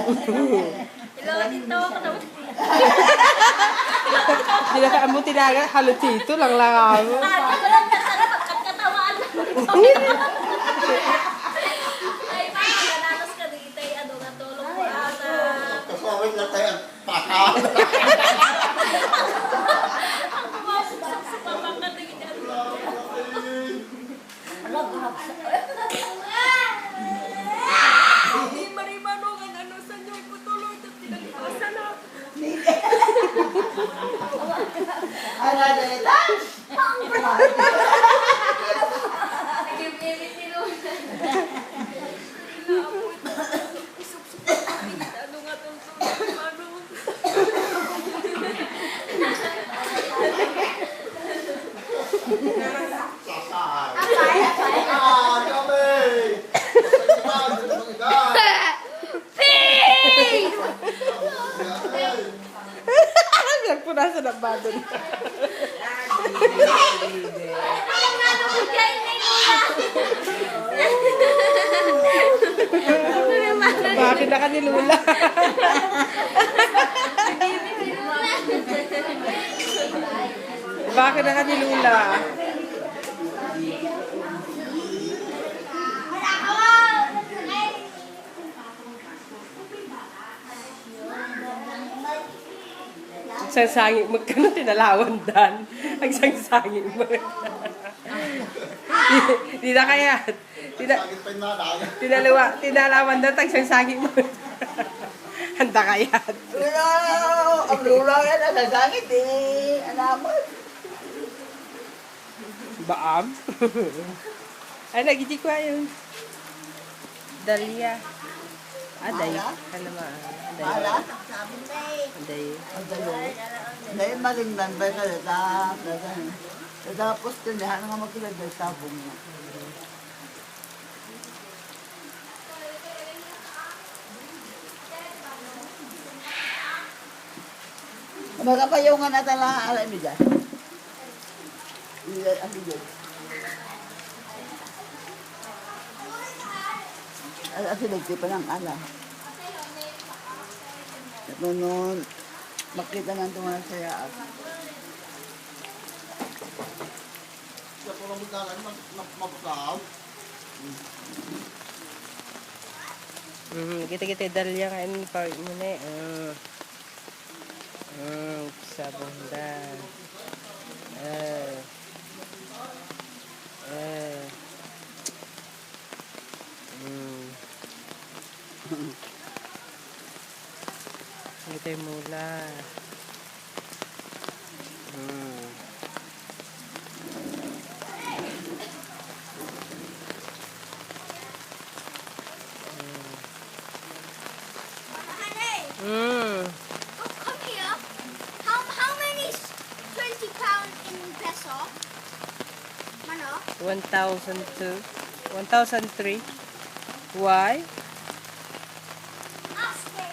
Hello, dito ako na. Hindi na ka mo tinaga, halot dito lang lang ako. Katawan. Ay, pananos ka dito. Ano nga tulong mo ata. Kasawit lang tayo ang pakaw. Ang pumasok sa pamangkating niya. Hindi marimanong ang ano sa inyo. Iputulong ito. Tinalipasan na. Ano na ito? Nag-ibigay ni Luna. Ano nga tulong manong. Sasay. Ah, kami! Nagpunasan ang bado na. Bakit na ka ni Lula? Bakit na ka ni Lula? Ang sangsangin mo ka nung tinalawan, Dan. Ang sangsangin mo. Di na kaya. Sakit pa yung nanay. Tinalawan Dan, ang sangsangin mo. Handa kaya. Ang lula yan, nagagangit eh. Alamot. Baam? Ay, nagiti ko yun. Dalia. Dayo. Ano ma? Mala? Dayo. Ang dalo. Dahil malingnan ba ka tapos tindahan nga magkilagay sabong mo. Magkapayungan na talaga alam mo dyan. Ano yun? At sinagtipan ng alam. At noon, makita ng tumalang saya at Sa tulong mo nanay, mapakaw. Kita-kita Dalia kain pa mo na sabong Dan. Kita yung mula. Oh, come here. How many is 20 pound in peso? Mano? 1,002. 1,003. Why? Ask me.